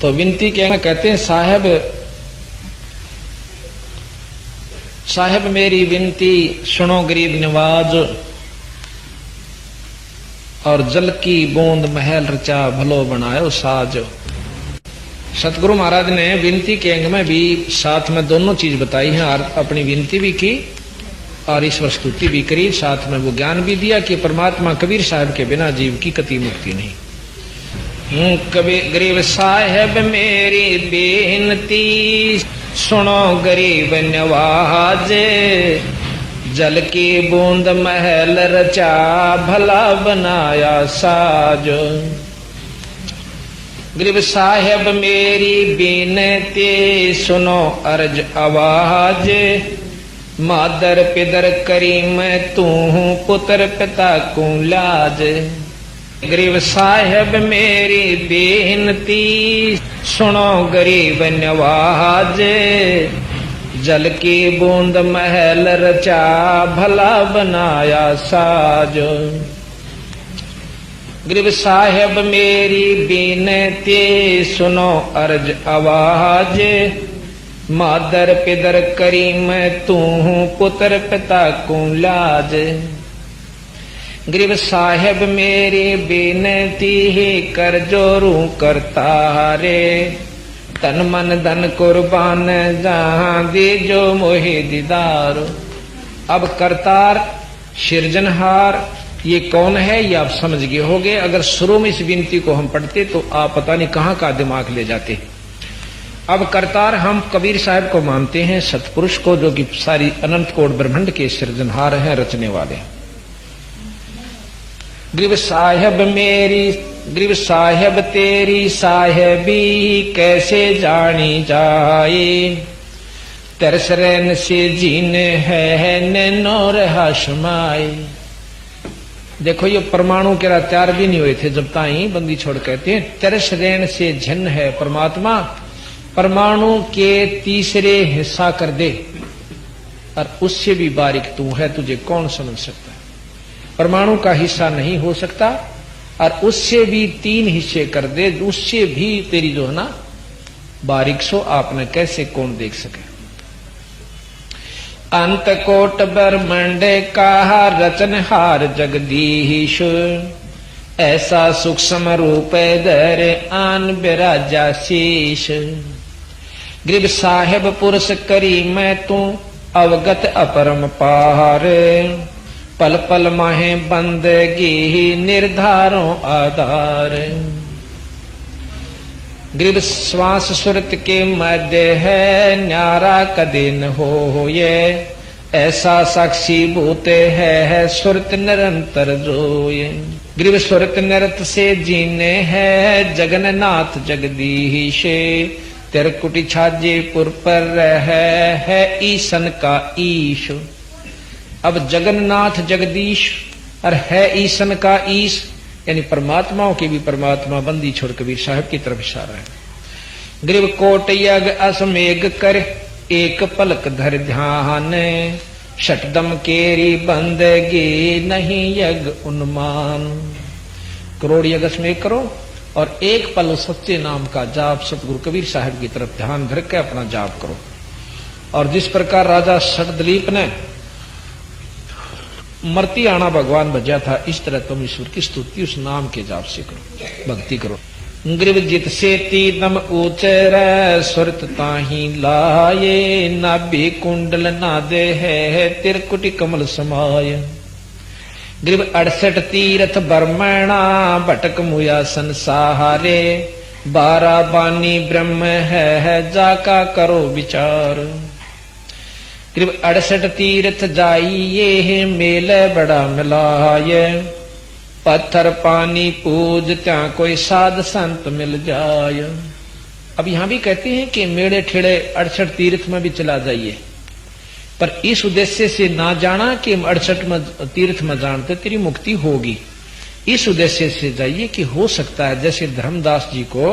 तो विनती कहते हैं, साहेब मेरी विनती सुनो गरीब नवाज, और जल की बूंद महल रचा भलो बनायो साज। सतगुरु महाराज ने विनती के अंग में भी साथ में दोनों चीज बताई है, और अपनी विनती भी की और ईश्वर स्तुति भी करी, साथ में वो ज्ञान भी दिया कि परमात्मा कबीर साहब के बिना जीव की कति मुक्ति नहीं। कबीर गरीब साहेब मेरी बेनती सुनो गरीब नवाज, जल की बूंद महल रचा भला बनाया साज। गरीब साहेब मेरी बेनती सुनो अर्ज आवाज, मादर पिदर करी मैं तू पुत्र पिता को लाज। गरीब साहेब मेरी बेनती सुनो गरीब नवाज, जल की बूंद महल रचा भला बनाया साज। गरीब साहेब मेरी बेनती सुनो अर्ज आवाज, मादर पिदर करी मैं तू पुत्र पिता को लाज। गरीब साहेब मेरी बेनती ही कर जोरू करता रे, तन मन धन कुर्बान जहां दे जो मोहे दीदार। अब करतार सिरजनहार ये कौन है ये आप समझ गए होगे। अगर शुरू में इस विनती को हम पढ़ते तो आप पता नहीं कहां का दिमाग ले जाते। अब करतार हम कबीर साहब को मानते हैं, सतपुरुष को, जो कि सारी अनंत कोट ब्रह्मांड के सिरजनहार हैं, रचने वाले। गरीब साहेब मेरी, गरीब साहेब तेरी साहेबी कैसे जानी जाए, तरस रैन से जीने है नैनो रहा शमाए। देखो ये परमाणु के तैयार भी नहीं हुए थे जब ताई बंदी छोड़ कहते हैं तरस रैन से झन है परमात्मा, परमाणु के तीसरे हिस्सा कर दे और उससे भी बारीक तू है, तुझे कौन समझ सकता है। परमाणु का हिस्सा नहीं हो सकता और उससे भी 3 हिस्से कर दे, उससे भी तेरी जो है ना बारीक सो आपने कैसे कौन देख सके। अंत कोट ब्रह्मांड का रचनहार जगदीश, ऐसा सूक्ष्म रूप धर आन बिराजा शीश। गरीब साहेब पुरुष करी मैं तू अवगत अपरम पार, पल पल माहे बंदगी निर्धारों आधार। गरीब श्वास सुरत के मध्य है न्यारा कदे न हो ये, ऐसा साक्षी भूत है सुरत निरंतर जोये। गरीब सुरत निरत से जीने है जगन्नाथ जगदीश, तिरकुटी छाजेपुर पर है ईसन का ईश। अब जगन्नाथ जगदीश और है ईसन का ईश, यानी परमात्माओं की भी परमात्मा बंदी छोड़ कबीर साहब की तरफ इशारा है। गरीब कोट यज्ञ असमेघ कर एक पलक धर ध्यान, शटदम केरी बंदगी नहीं यज्ञ उन्मान। करोड़ यज्ञ असमेघ करो और एक पल सच्चे नाम का जाप सतगुरु कबीर साहब की तरफ ध्यान धर के अपना जाप करो। और जिस प्रकार राजा शतदलीप ने मरती आना भगवान भजा था, इस तरह तुम ईश्वर की स्तुति उस नाम के जाप से करो, भक्ति करो। ग्रीव जित से तीदम ऊचर सुरत ताही लाए, नाभि कुंडल नादे है तिरकुटी कमल समाय। ग्रीव 68 तीर्थ बरमणा भटक मुया संसारे, 12 बानी ब्रह्म है जाका करो विचार। करीब 68 तीर्थ जाइए मेल बड़ा मिलाए, पत्थर पानी पूज त्या कोई साध संत मिल जाए। अब यहां भी कहते हैं कि मेड़े ठेड़े 68 तीर्थ में भी चला जाइए, पर इस उद्देश्य से ना जाना कि 68 तीर्थ में जानते तेरी मुक्ति होगी। इस उद्देश्य से जाइए कि हो सकता है जैसे धर्मदास जी को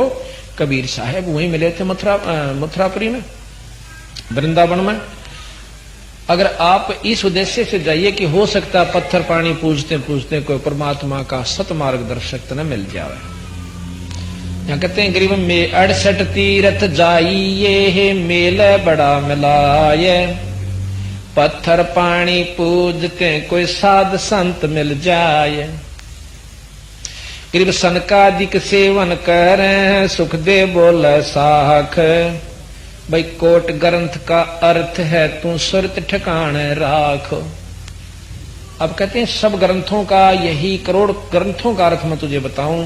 कबीर साहब वहीं मिले थे मथुरापुरी में, वृंदावन में। अगर आप इस उद्देश्य से जाइए कि हो सकता पत्थर पानी पूजते पूजते कोई परमात्मा का सत मार्गदर्शक न मिल जाए, यहाँ कहते हैं गरीब में 68 तीरथ जाइए, मेल बड़ा मिलाए, पत्थर पानी पूजते कोई साध संत मिल जाए। गरीब सनकादिक सेवन करें, सुख दे बोले साख, भाई कोट ग्रंथ का अर्थ है तू सुरत ठिकाने राख। अब कहते हैं सब ग्रंथों का, यही करोड़ ग्रंथों का अर्थ मैं तुझे बताऊं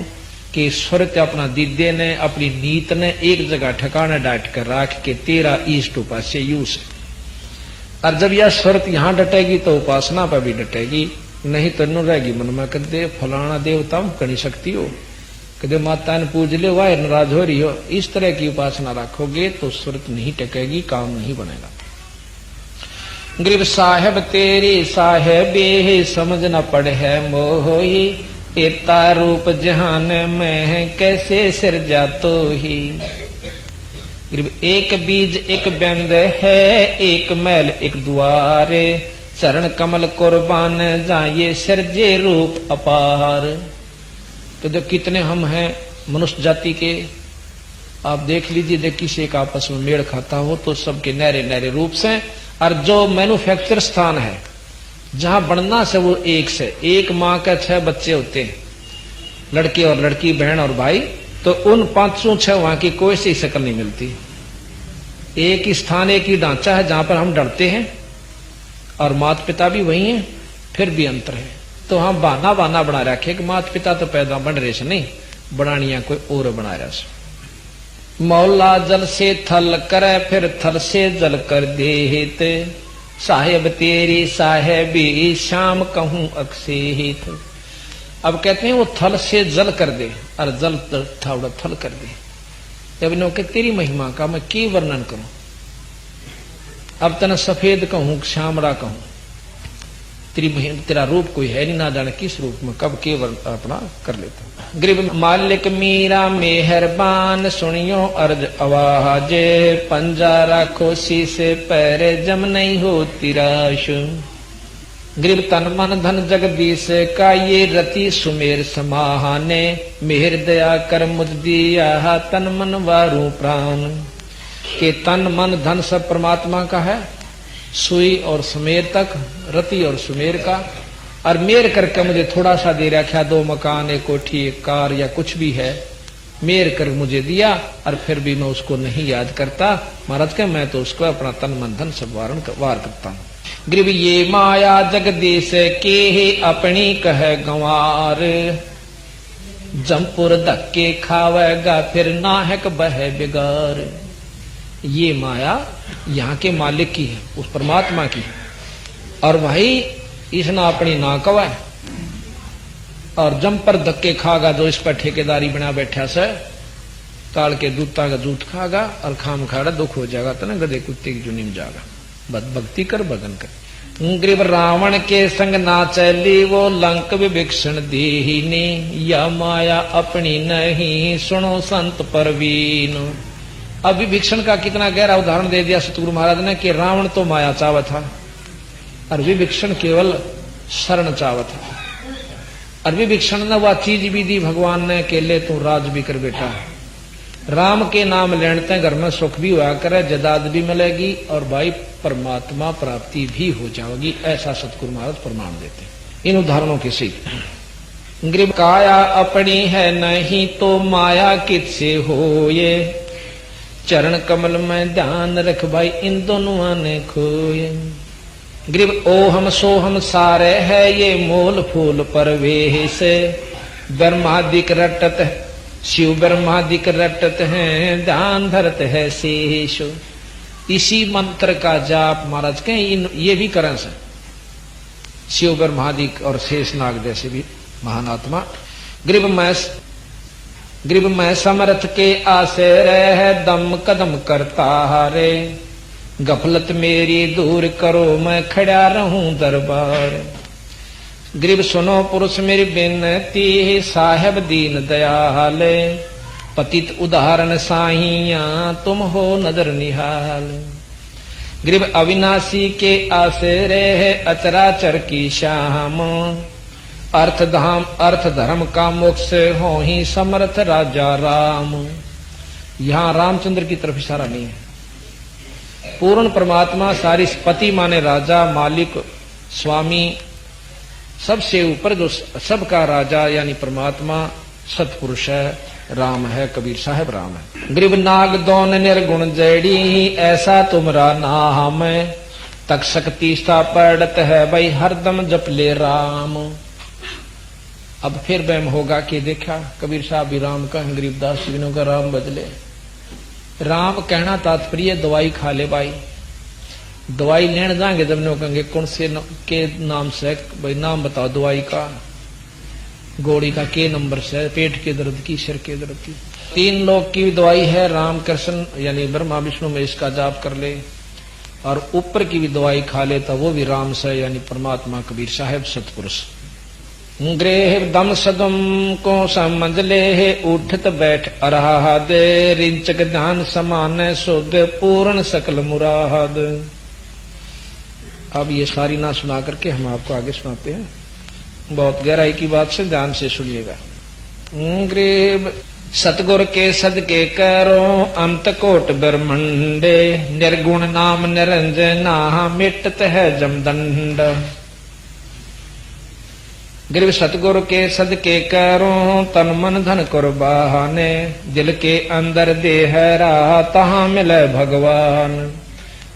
कि सुरत अपना दीदे ने, अपनी नीत ने एक जगह ठिकाना डाट कर राख के तेरा ईष्ट उपास्य यूस। और जब यह सुरत यहां डटेगी तो उपासना पर भी डटेगी, नहीं तो न रहेगी मन में कदे फलाना देवता कड़ी शक्ति हो, कदे माता ने पूज ले वाह नाराज हो रही हो, इस तरह की उपासना रखोगे तो सुरत नहीं टकेगी, काम नहीं बनेगा। गरीब साहेब तेरी साहेबे समझ न पड़े है मोही, एता रूप जहान में कैसे सिरजा तो ही। गरीब एक बीज एक बिंद है, एक मैल एक द्वारे, चरण कमल कुर्बान जाए सिरजे रूप अपार। तो जो कितने हम हैं मनुष्य जाति के, आप देख लीजिए, देख किसी एक आपस में मेल खाता हो तो सबके नहरे नहरे रूप से। और जो मैन्युफैक्चर स्थान है जहां बनना से वो एक से एक माँ के 6 बच्चे होते हैं, लड़के और लड़की, बहन और भाई, तो उन 506 वहां की कोई सी शक्ल नहीं मिलती। एक ही स्थान, एक ही ढांचा है जहां पर हम डरते हैं, और माता पिता भी वही हैं, फिर भी अंतर है। तो हम बहाना बना रखे कि माता पिता तो पैदा बन रहे से नहीं, बनानिया कोई और बना रहा से। मौला जल से थल करे, फिर थल से जल कर देहित, साहेब तेरी साहेबी शाम कहूं अक्सेहित। अब कहते हैं वो थल से जल कर दे, और जल थोड़ा थल कर दे। जब नो के तेरी महिमा का मैं की वर्णन करूं, अब तना सफेद कहूं श्यामरा कहूं, तेरा रूप कोई है नहीं, ना जाने किस रूप में कब के अपना कर लेता। गरीब मालिक मीरा मेहरबान, सुनियो अर्ज आवाज, पंजा राखो शीशे पैरे जम नहीं हो तिराश। गरीब तन मन धन जगदीश का ये रति सुमेर समाहाने, मेहर दया कर मुझ दिया तन मन वारू प्राण। के तन मन धन सब परमात्मा का है, सुई और सुमेर तक, रति और सुमेर का, और मेर करके मुझे थोड़ा सा दे रखा, 2 मकान, 1 कोठी, 1 कार या कुछ भी है, मेर कर मुझे दिया, और फिर भी मैं उसको नहीं याद करता। महाराज के मैं तो उसको अपना तन मन धन सब वार करता हूं। गरीब ये माया जगदीश के अपनी कह गंवार, जमपुर धक्के खावेगा फिर नाहक बह बिगार। ये माया यहाँ के मालिक की है, उस परमात्मा की, और भाई इसने अपनी ना कवा, और जम पर धक्के खागा जो इस पर ठेकेदारी बना बैठा से, काल के दूता का दूध खागा, और खाम खाड़ा दुख हो जाएगा, तो ना गधे कुत्ते की जुनी में जाएगा। भक्ति कर भगन कर। गरीब रावण के संग ना चली वो लंक विभीषण दीनी, या माया अपनी नहीं सुनो संत परवीन। अब विभीषण का कितना गहरा उदाहरण दे दिया सतगुरु महाराज ने कि रावण तो माया चावा था, और विभीषण केवल शरण चावा था। और विभीषण ने वह चीज भी दी भगवान ने के ले तू राज भी कर बेटा, राम के नाम लेने घर में सुख भी हुआ करे, जदाद भी मिलेगी, और भाई परमात्मा प्राप्ति भी हो जाएगी। ऐसा सतगुरु महाराज प्रमाण देते इन उदाहरणों के सीख। गरीब काया अपनी है नहीं तो माया किससे हो, ये चरण कमल में ध्यान रख भाई इन दोनों ने खोए। गरीब ओ हम सो हम सारे है ये मोल फूल परवेश, ब्रह्मादिक रटत शिव ब्रह्मादिक रटत हैं, ध्यान धरत है शेष। इसी मंत्र का जाप महाराज के ये भी करें से शिव ब्रह्मादिक और शेषनाग जैसे भी महान आत्मा। गरीब मैं समर्थ के आसे रह दम कदम करता हारे, गफलत मेरी दूर करो मैं खड़ा रहूं दरबार। गरीब सुनो पुरुष मेरी बिनती, साहेब दीन दयाल, पतित उदाहरण साहिया तुम हो नजर निहाल। गरीब अविनाशी के आसरे है अचराचर की शाम, अर्थ धाम अर्थ धर्म का मोक्ष हो ही समर्थ राजा राम। यहां रामचंद्र की तरफ इशारा नहीं है। पूर्ण परमात्मा सारी पति माने राजा, मालिक, स्वामी, सबसे ऊपर जो सबका राजा यानी परमात्मा सतपुरुष है, राम है, कबीर साहब राम है। ग्रीव नाग दोन निर्गुण जड़ी, ऐसा तुमरा नाम, तक शक्ति सा पड़त है भाई हरदम जप ले राम। अब फिर वहम होगा कि देखा कबीर साहब भी राम का, गरीबदास जी का राम बदले। राम कहना तात्पर्य दवाई खा ले भाई। दवाई लेने जाएंगे जब नो कहेंगे कौन से के नाम से, भाई नाम बताओ दवाई का, गोड़ी का के नंबर से, पेट के दर्द की, सिर के दर्द की। 3 लोग की दवाई है, राम कृष्ण यानी ब्रह्मा विष्णु में इसका जाप कर ले, और ऊपर की भी दवाई खा ले तो वो भी राम से यानी परमात्मा कबीर साहब सतपुरुष। गृह दम सदम को समझ ले, उठत बैठ अरहाद, रिंचक ध्यान समान शुद्ध पूर्ण सकल मुराद। अब ये सारी ना सुना करके हम आपको आगे सुनाते हैं, बहुत गहराई की बात से ध्यान से सुनिएगा। गृह सतगुर के सदके करो अंत कोट ब्रह्मंडे, निर्गुण नाम निरंजना मिटत है जमदंड। गिरव सतगुरु के सदके करो तन मन धन कुर्बाने, दिल के अंदर देह रहा तहां मिले भगवान।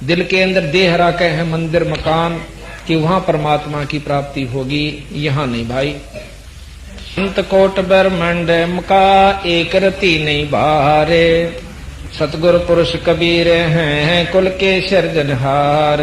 दिल के अंदर देह रहा है मंदिर मकान कि वहां परमात्मा की प्राप्ति होगी, यहां नहीं भाई। अंत कोट ब्रह्मंड मका एक रति नहीं बारे, सतगुरु पुरुष कबीर हैं कुल के सिरजनहार।